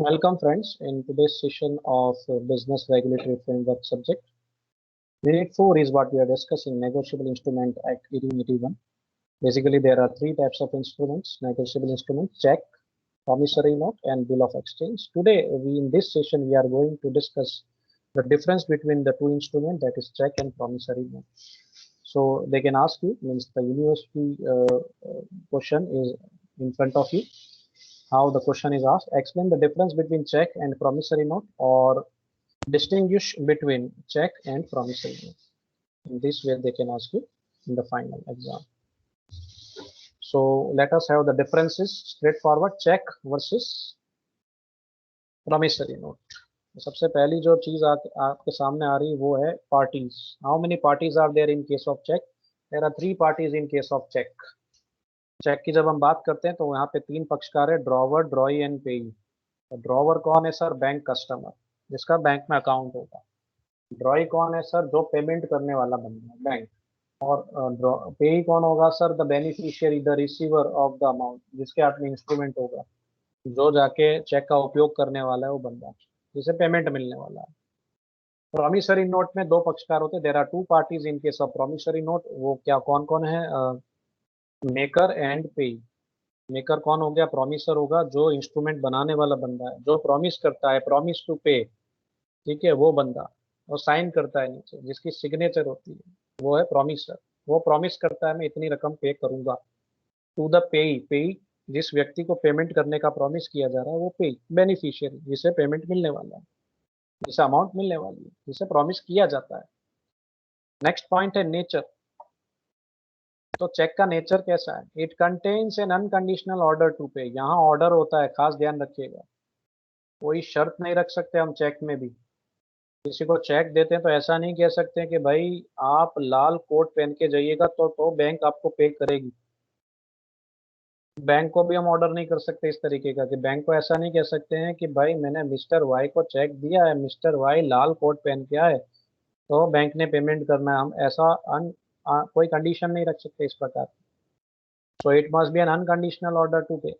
Welcome, friends, in today's session of Business Regulatory Framework subject. Unit 4 is what we are discussing, Negotiable Instrument Act 1881. Basically, there are three types of instruments: negotiable instrument, check, promissory note, and bill of exchange. Today, in this session, we are going to discuss the difference between the two instruments, that is check and promissory note. So they can ask you, means the university question is in front of you. How the question is asked: explain the difference between check and promissory note, or distinguish between check and promissory note. In this way, they can ask you in the final exam. So let us have the differences straightforward: check versus promissory note. सबसे पहली जो चीज आपके सामने आ रही वो है parties. How many parties are there in case of cheque? There are 3 parties in case of cheque. Cheque की जब हम बात करते हैं तो यहाँ पे 3 पक्षकार है: ड्रॉवर, ड्रॉई एंड पेई. ड्रॉवर कौन है सर? बैंक कस्टमर, जिसका बैंक में अकाउंट होगा. ड्रॉई कौन है सर? जो पेमेंट करने वाला बंदा, बैंक. और पेई कौन होगा sir? The beneficiary, the receiver of the amount, जिसके हाथ में इंस्ट्रूमेंट होगा, जो जाके चेक का उपयोग करने वाला है वो बंदा, जिसे पेमेंट मिलने वाला है. प्रॉमिसरी नोट में 2 पक्षकार होते हैं. There are 2 parties in case of promissory note. वो क्या कौन कौन है? मेकर एंड पेई. मेकर कौन हो गया? प्रॉमिसर होगा, जो इंस्ट्रूमेंट बनाने वाला बंदा है, जो प्रॉमिस करता है, प्रॉमिस टू पे, ठीक है, वो बंदा. और साइन करता है नीचे, जिसकी सिग्नेचर होती है, वो है प्रॉमिसर. वो प्रॉमिस करता है मैं इतनी रकम पे करूंगा टू द पेई. पेई जिस व्यक्ति को पेमेंट करने का प्रॉमिस किया जा रहा है वो पेई. बेनिफिशियरी जिसे पेमेंट मिलने वाला है, जिसे अमाउंट मिलने वाली है, जिसे प्रॉमिस किया जाता है. नेक्स्ट पॉइंट है नेचर. तो चेक का नेचर कैसा है? It contains an unconditional order to pay. यहाँ ऑर्डर होता है, खास ध्यान रखिएगा. कोई शर्त नहीं रख सकते हम चेक में भी. किसी को चेक देते हैं तो ऐसा नहीं कह सकते कि भाई आप लाल कोट पहन के जाइएगा तो बैंक आपको पे करेगी. बैंक को भी हम ऑर्डर नहीं कर सकते इस तरीके का कि बैंक को ऐसा नहीं कह सकते हैं कि भाई मैंने मिस्टर वाई को चेक दिया है, मिस्टर वाई लाल कोट पहन के आए तो बैंक ने पेमेंट करना है. हम ऐसा कोई कंडीशन नहीं रख सकते इस प्रकार. So it must be an unconditional order to pay.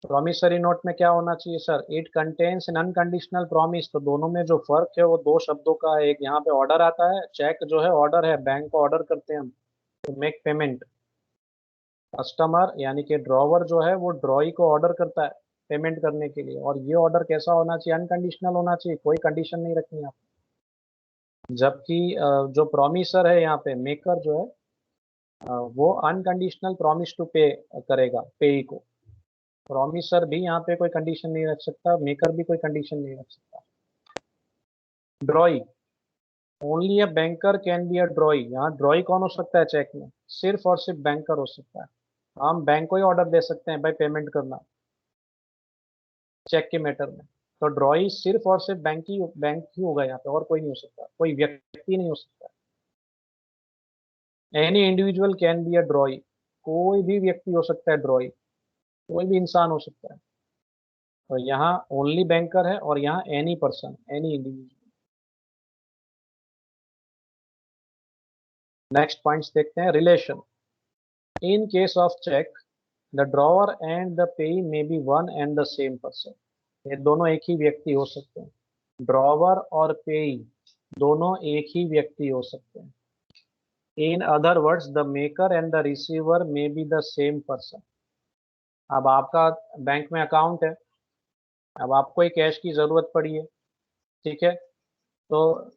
Promissory note में क्या होना चाहिए sir? It contains an unconditional promise. तो दोनों में जो फर्क है वो 2 शब्दों का है. एक यहाँ पे ऑर्डर आता है, चेक जो है ऑर्डर है, बैंक को ऑर्डर करते हैं हम टू मेक पेमेंट. कस्टमर यानी कि ड्रॉवर जो है वो ड्रॉई को ऑर्डर करता है पेमेंट करने के लिए, और ये ऑर्डर कैसा होना चाहिए? अनकंडीशनल होना चाहिए, कोई कंडीशन नहीं रखनी आप. जबकि जो प्रॉमिसर है यहाँ पे, मेकर जो है, वो अनकंडीशनल प्रॉमिस टू पे करेगा पेई को. प्रॉमिसर भी यहाँ पे कोई कंडीशन नहीं रख सकता, मेकर भी कोई कंडीशन नहीं रख सकता. ड्रॉई, only a banker can be a ड्रॉई. यहाँ ड्रॉई कौन हो सकता है चेक में? सिर्फ और सिर्फ बैंकर हो सकता है. हम बैंक को ही ऑर्डर दे सकते हैं भाई पेमेंट करना चेक के मैटर में. तो ड्रॉई सिर्फ और सिर्फ बैंक ही होगा यहाँ पे, और कोई नहीं हो सकता, कोई व्यक्ति नहीं हो सकता. Any individual can be a ड्रॉई. कोई भी व्यक्ति हो सकता है ड्रॉई, कोई भी इंसान हो सकता है. तो यहाँ ओनली बैंकर है, और यहाँ any person, any individual. Next points देखते हैं. Relation. In case of cheque the drawer and the payee may be one and the same person. ये दोनों एक ही व्यक्ति हो सकते हैं. ड्रॉवर और पेई दोनों एक ही व्यक्ति हो सकते हैं. इन other words the maker and the receiver may be the same person. अब आपका बैंक में अकाउंट है, अब आपको ही कैश की जरूरत पड़ी है, ठीक है, तो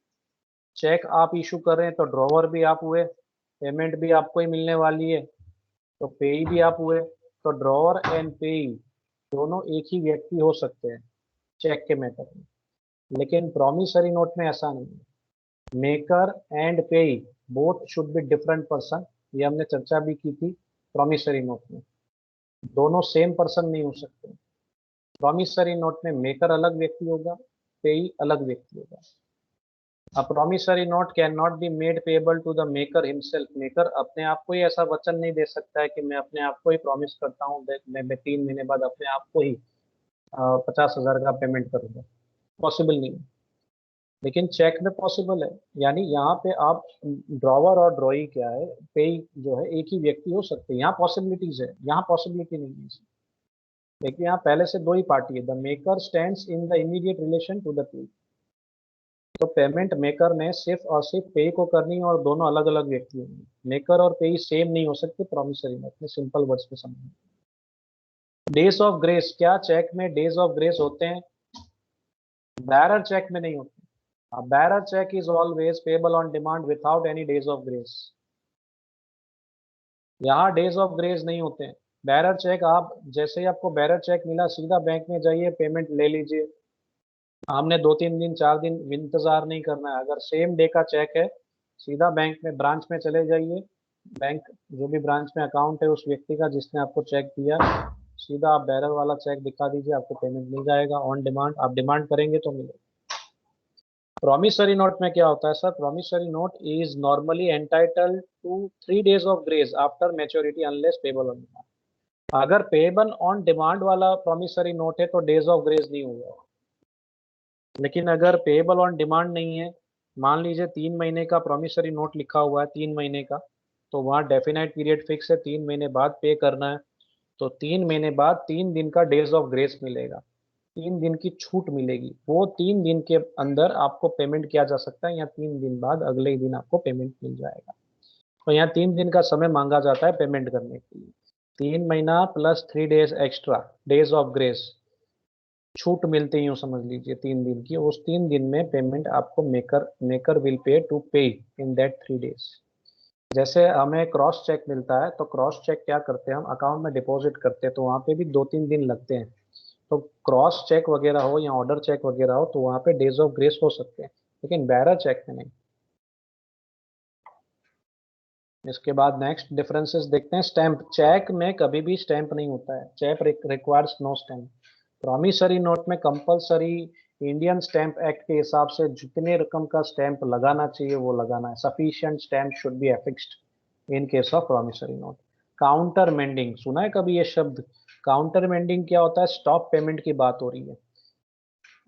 चेक आप इशू कर रहे हैं तो ड्रॉवर भी आप हुए, पेमेंट भी आपको ही मिलने वाली है, तो पेई भी आप हुए. तो ड्रॉवर एंड पेई दोनों एक ही व्यक्ति हो सकते हैं चेक के मैटर में. लेकिन प्रॉमिसरी नोट में ऐसा नहीं है. मेकर एंड पेई both should be different person. ये हमने चर्चा भी की थी प्रॉमिसरी नोट में. दोनों सेम पर्सन नहीं हो सकते. प्रॉमिसरी नोट में मेकर अलग व्यक्ति होगा, पेई अलग व्यक्ति होगा. A promissory note cannot be made payable to the maker himself. Maker अपने आप को ही ऐसा वचन नहीं दे सकता है कि मैं अपने आप को ही प्रॉमिस करता हूँ मैं 3 महीने बाद अपने आप को ही 50,000 का पेमेंट करूंगा. पॉसिबल नहीं है. लेकिन चेक में पॉसिबल है. यानी यहाँ पे आप ड्रॉवर और ड्रॉई क्या है, पेई जो है, एक ही व्यक्ति हो सकते हैं. यहाँ पॉसिबिलिटीज है, यहाँ पॉसिबिलिटी नहीं है. देखिए यहाँ पहले से दो ही पार्टी है, the maker stands in the immediate relation to the payee. तो पेमेंट मेकर ने सिर्फ और सिर्फ पे को करनी है और दोनों अलग अलग व्यक्ति होंगे। मेकर और पे सेम नहीं हो सकते प्रॉमिसरी नोट में, सिंपल वर्ड्स में समझें। डेज ऑफ ग्रेस, क्या चेक में डेज ऑफ ग्रेस होते हैं? बैरर चेक में नहीं होते। Bearer cheque is always payable on demand without any days of grace. यहाँ डेज ऑफ ग्रेस नहीं होते हैं। बैरर चेक, आप जैसे ही आपको बैरर चेक मिला सीधा बैंक में जाइए, पेमेंट ले लीजिए। हमने 2-3 दिन 4 दिन इंतजार नहीं करना है। अगर सेम डे का चेक है, सीधा बैंक में ब्रांच में चले जाइए। बैंक जो भी ब्रांच में अकाउंट है उस व्यक्ति का जिसने आपको चेक दिया, सीधा आप बैरर वाला चेक दिखा दीजिए, आपको पेमेंट मिल जाएगा ऑन डिमांड। आप डिमांड करेंगे तो मिलेगा। प्रॉमिसरी नोट में क्या होता है sir? Promissory note is normally entitled to 3 days of grace after maturity unless payable on demand. अगर पेबल ऑन डिमांड वाला प्रॉमिसरी नोट है तो डेज ऑफ ग्रेस नहीं होगा। लेकिन अगर पेबल ऑन डिमांड नहीं है, मान लीजिए 3 महीने का प्रॉमिसरी नोट लिखा हुआ है, 3 महीने का, तो वहाँ डेफिनेट पीरियड फिक्स है, 3 महीने बाद पे करना है। तो 3 महीने बाद 3 दिन का डेज ऑफ ग्रेस मिलेगा, 3 दिन की छूट मिलेगी। वो 3 दिन के अंदर आपको पेमेंट किया जा सकता है या 3 दिन बाद अगले ही दिन आपको पेमेंट मिल जाएगा। तो यहाँ 3 दिन का समय मांगा जाता है पेमेंट करने के लिए। 3 महीना plus 3 days extra days of grace छूट मिलती यूँ समझ लीजिए 3 दिन की। उस 3 दिन में पेमेंट आपको maker will pay to pay in that 3 days। जैसे हमें क्रॉस चेक मिलता है, तो क्रॉस चेक क्या करते हैं, हम अकाउंट में डिपॉजिट करते हैं, तो वहाँ पे भी 2-3 दिन लगते हैं। तो क्रॉस चेक वगैरह हो या ऑर्डर चेक वगैरह हो तो वहाँ पे डेज ऑफ ग्रेस हो सकते हैं, लेकिन बैरर चेक में नहीं। इसके बाद नेक्स्ट डिफरेंसेस देखते हैं। स्टैंप, चेक में कभी भी स्टैंप नहीं होता है, cheque requires no stamp. Promissory note में कंपलसरी इंडियन स्टैंप एक्ट के हिसाब से जितने रकम का स्टैंप लगाना चाहिए वो लगाना है। Sufficient stamp should be affixed in case of promissory note. Countermanding, सुना है कभी ये शब्द? काउंटर मेंडिंग क्या होता है? स्टॉप पेमेंट की बात हो रही है।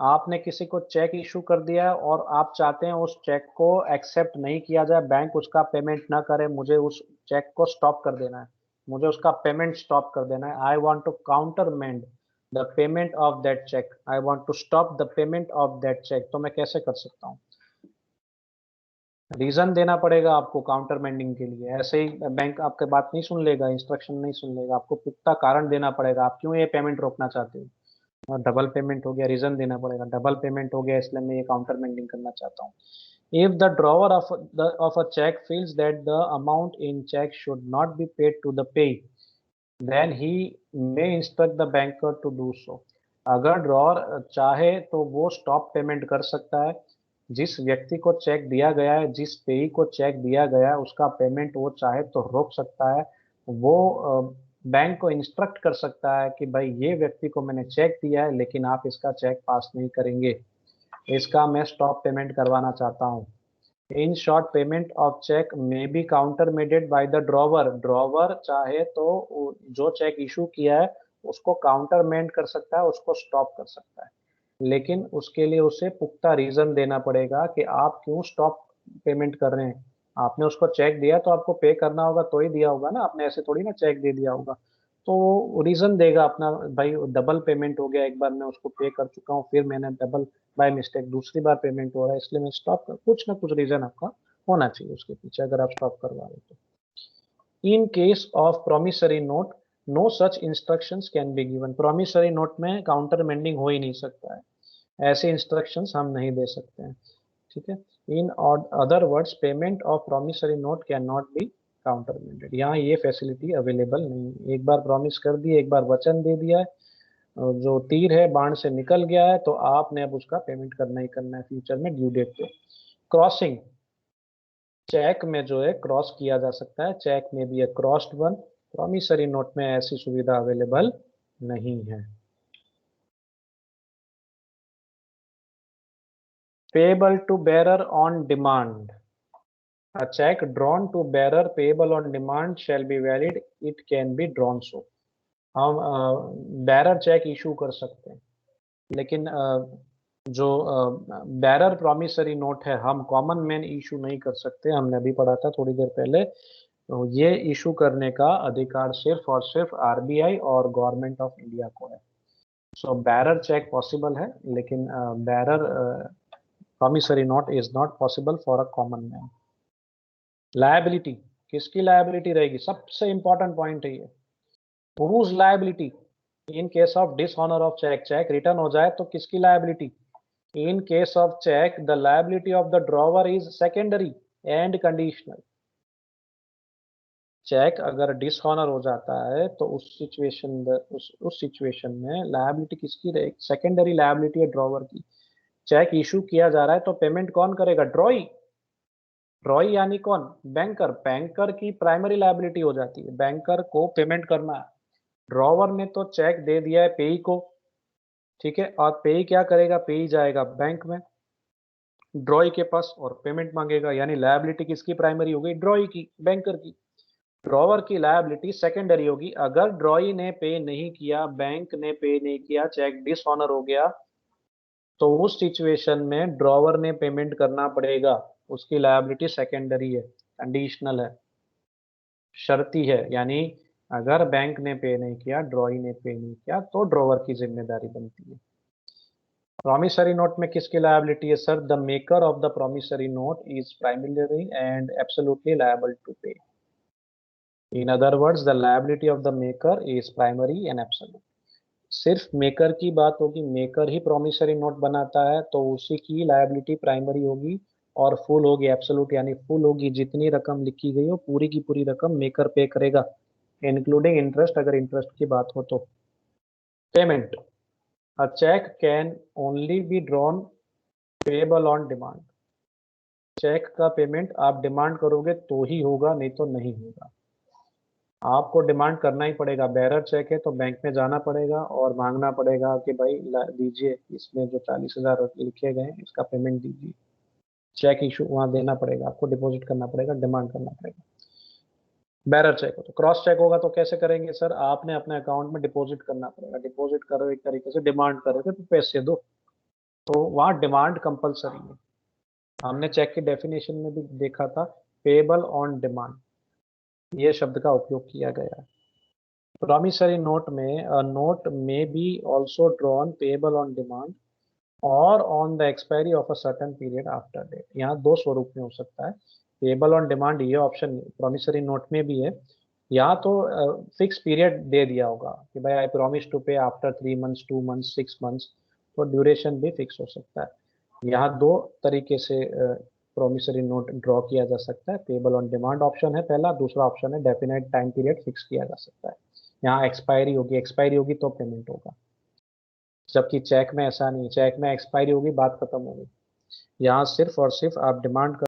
आपने किसी को चेक इशू कर दिया है और आप चाहते हैं उस चेक को एक्सेप्ट नहीं किया जाए, बैंक उसका पेमेंट ना करे, मुझे उस चेक को स्टॉप कर देना है, मुझे उसका पेमेंट स्टॉप कर देना है। I want to countermand the payment of that cheque, I want to stop the payment of that cheque. तो मैं कैसे कर सकता हूँ? रीजन देना पड़ेगा आपको काउंटर मेंडिंग के लिए। ऐसे ही बैंक आपके बात नहीं सुन लेगा, इंस्ट्रक्शन नहीं सुन लेगा, आपको पुख्ता कारण देना पड़ेगा आप क्यों ये पेमेंट रोकना चाहते हो। और डबल पेमेंट हो गया, रीजन देना पड़ेगा, डबल पेमेंट हो गया इसलिए मैं ये काउंटर मेंडिंग करना चाहता हूँ। If the drawer of a cheque feels that the amount in cheque should not be paid to the payee, then he may instruct the banker to do so. अगर drawer चाहे तो वो stop payment कर सकता है। जिस व्यक्ति को चेक दिया गया है, जिस पेई को चेक दिया गया है, उसका पेमेंट वो चाहे तो रोक सकता है। वो बैंक को इंस्ट्रक्ट कर सकता है कि भाई ये व्यक्ति को मैंने चेक दिया है लेकिन आप इसका चेक पास नहीं करेंगे, इसका मैं स्टॉप पेमेंट करवाना चाहता हूँ। In short payment of cheque may be countermanded by the drawer. Drawer चाहे तो जो चेक इशू किया है उसको काउंटर मेंड कर सकता है, उसको स्टॉप कर सकता है, लेकिन उसके लिए उसे पुख्ता रीजन देना पड़ेगा कि आप क्यों स्टॉप पेमेंट कर रहे हैं। आपने उसको चेक दिया तो आपको पे करना होगा तो ही दिया होगा ना, आपने ऐसे थोड़ी ना चेक दे दिया होगा। तो वो रीजन देगा अपना, भाई डबल पेमेंट हो गया, एक बार मैं उसको पे कर चुका हूँ, फिर मैंने डबल बाय मिस्टेक दूसरी बार पेमेंट हो रहा है इसलिए मैं स्टॉप कर, कुछ ना कुछ रीजन आपका होना चाहिए उसके पीछे अगर आप स्टॉप करवा रहे हो तो। In case of promissory note no such instructions can be given. Promissory note में काउंटर मेंडिंग हो ही नहीं सकता है, ऐसे इंस्ट्रक्शंस हम नहीं दे सकते हैं। ठीक है। इन other words payment of promissory note can not be counter मेंडेड। यहाँ ये फैसिलिटी अवेलेबल नहीं है। एक बार प्रॉमिस कर दिए, एक बार वचन दे दिया है, जो तीर है बाण से निकल गया है, तो आपने अब उसका पेमेंट करना ही करना है फ्यूचर में ड्यू डेट पे। क्रॉसिंग, चेक में जो है क्रॉस किया जा सकता है, चेक में भी है क्रॉस्ड वन। प्रॉमिसरी नोट में ऐसी सुविधा अवेलेबल नहीं है। Payable to bearer on demand, a check drawn to bearer payable on demand shall be valid, it can be drawn so। हम बैरर चेक इशू कर सकते हैं, लेकिन जो बैरर प्रॉमिसरी नोट है हम कॉमन मैन इशू नहीं कर सकते। हमने अभी पढ़ा था थोड़ी देर पहले, तो ये इशू करने का अधिकार सिर्फ और सिर्फ आरबीआई और गवर्नमेंट ऑफ इंडिया को है। सो बैरर चेक पॉसिबल है, लेकिन bearer promissory note is not possible for a common man. Liability, किसकी लायबिलिटी रहेगी? सबसे इंपॉर्टेंट पॉइंट है ये। Whose liability in case of dishonour of cheque? Cheque return हो जाए तो किसकी liability? In case of cheque the liability of the drawer is secondary and conditional. Cheque अगर डिसऑनर हो जाता है तो उस सिचुएशन में लायबिलिटी किसकी रहेगी? सेकेंडरी लायबिलिटी है ड्रॉवर की। चेक इशू किया जा रहा है तो पेमेंट कौन करेगा? ड्रॉई। ड्रॉई यानी कौन? बैंकर। बैंकर की प्राइमरी लायबिलिटी हो जाती है, बैंकर को पेमेंट करना है। ड्रॉवर ने तो चेक दे दिया है पेई को, ठीक है, और पेई क्या करेगा? पेई जाएगा बैंक में ड्रॉई के पास और पेमेंट मांगेगा, यानी लायबिलिटी किसकी प्राइमरी हो गई? ड्रॉई की, बैंकर की। ड्रॉवर की लायबिलिटी सेकेंडरी होगी। अगर ड्रॉई ने पे नहीं किया, बैंक ने पे नहीं किया, चेक डिसऑनर हो गया, तो उस सिचुएशन में ड्रॉवर ने पेमेंट करना पड़ेगा। उसकी लायबिलिटी सेकेंडरी है, कंडीशनल है, शर्ती है। यानी अगर बैंक ने पे नहीं किया, ड्रॉई ने पे नहीं किया, तो ड्रॉवर की जिम्मेदारी बनती है। प्रॉमिसरी नोट में किसकी लायबिलिटी है sir? The maker of the promissory note is primary and absolutely liable to pay. In other words the liability of the maker is primary and absolute. सिर्फ मेकर की बात होगी, मेकर ही promissory note बनाता है तो उसी की लायबिलिटी प्राइमरी होगी और फुल होगी, एब्सोल्यूट यानी फुल होगी। जितनी रकम लिखी गई हो पूरी की पूरी रकम मेकर पे करेगा, इंक्लूडिंग इंटरेस्ट, अगर इंटरेस्ट की बात हो तो। Payment, a cheque can only be drawn payable on demand. Cheque का पेमेंट आप डिमांड करोगे तो ही होगा, नहीं तो नहीं होगा। आपको डिमांड करना ही पड़ेगा। बेरर चेक है तो बैंक में जाना पड़ेगा और मांगना पड़ेगा कि भाई दीजिए, इसमें जो 40,000 लिखे गए हैं इसका पेमेंट दीजिए। चेक इशू वहां देना पड़ेगा, आपको डिपॉजिट करना पड़ेगा, डिमांड करना पड़ेगा। बेरर चेक हो तो, क्रॉस चेक होगा तो कैसे करेंगे सर? आपने अपने अकाउंट में डिपॉजिट करना पड़ेगा। डिपॉजिट करो एक तरीके से, डिमांड करोगे तो पैसे दो, तो वहाँ डिमांड कंपलसरी है। हमने चेक की डेफिनेशन में भी देखा था, पेबल ऑन डिमांड, ये शब्द का उपयोग किया गया है। प्रॉमिसरी नोट में a note may be also drawn payable on demand or on the expiry of a certain period after date। यहाँ दो स्वरूप में हो सकता है। पेबल ऑन डिमांड ये ऑप्शन प्रॉमिसरी नोट में भी है। यहाँ तो फिक्स पीरियड दे दिया होगा कि भाई आई प्रॉमिस टू पे आफ्टर 3 मंथ्स, 2 मंथ्स, 6 मंथ्स, तो ड्यूरेशन भी फिक्स हो सकता है। यहाँ दो तरीके से प्रॉमिसरी नोट ड्रॉ किया जा सकता है। पेबल ऑन डिमांड ऑप्शन है पहला, दूसरा ऑप्शन है डेफिनेट टाइम पीरियड फिक्स किया जा सकता है। यहाँ एक्सपायरी होगी तो पेमेंट होगा, जबकि चेक में ऐसा नहीं। चेक में एक्सपायरी होगी, बात खत्म होगी। यहाँ सिर्फ और सिर्फ आप डिमांड